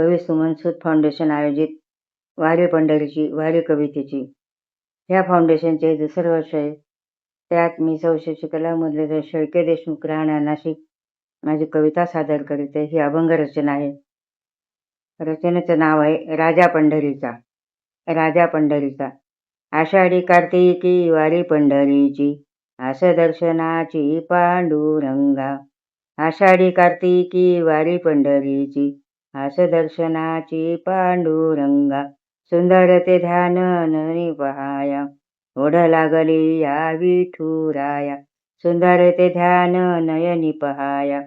कवी सुमन सूद फाउंडेशन आयोजित वारी पंढरीची वारी कवितेची ह्या फाउंडेशनचे दुसरं वर्ष आहे. त्यात मी सौ शशिकला मुरलीधर शेळके देशमुख राहणार नाशिक माझी कविता सादर करीत आहे. ही अभंग रचना आहे. रचनेचं नाव आहे राजा पंढरीचा. राजा पंढरीचा आषाढी कार्तिकी वारी पंढरीची, आस दर्शनाची पांडुरंगा. आषाढी कार्तिकी वारी पंढरीची, आस दर्शनाची पांडुरंगा. सुंदर ते ध्यान नयनी पहाया, ओढ लागली या विठुराया. सुंदर ते ध्यान नयनी पहाया,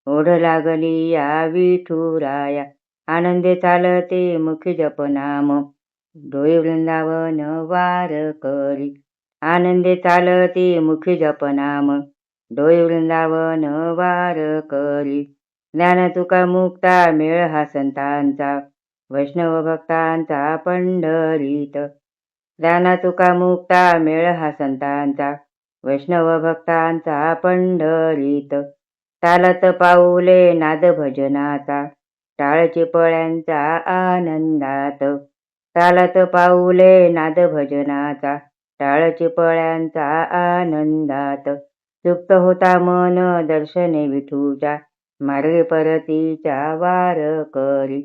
ओढ लागली या विठुराया. आनंदे चालते मुखी जपनाम, डोई वृंदावन वार करी. आनंदे चालते मुखी जपनाम, डोई वृंदावन वार करी. ज्ञान तुका मुक्ता मेळ हा संतांचा, वैष्णव भक्तांचा पंढरीत. ज्ञान तुका मुक्ता मेळ हा संतांचा, वैष्णव भक्तांचा पंढरीत. चालत पाऊले नाद भजनाचा, टाळची पळ्यांचा आनंदात. चालत पाऊले नाद भजनाचा, टाळची पळ्यांचा आनंदात. तृप्त होता मन दर्शने विठूच्या, मार्गे परतीच्या वार करी.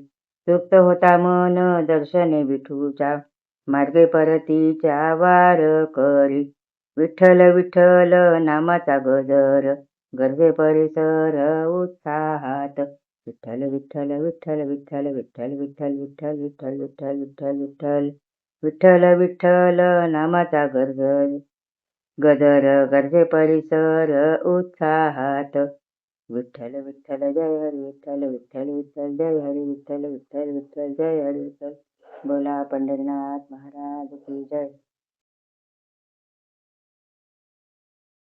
तृप्त होता मन दर्शने विठूच्या, मार्गे परतीच्या वार करी. विठ्ठल विठ्ठल नामाचा गजर, गर्जे परिसर उत्साहात. विठ्ठल विठ्ठल विठ्ठल विठ्ठल विठ्ठल विठ्ठल विठ्ठल विठ्ठल विठ्ठल विठ्ठल विठ्ठल विठ्ठल विठ्ठल नामाचा गजर गर्जे परिसर उत्साहात. विठ्ठल विठ्ठल जय हरी विठ्ठल विठ्ठल विठ्ठल जय हरी विठ्ठल विठ्ठल विठ्ठल जय हरी विठ्ठल. बोला पंढरीनाथ महाराज की जय.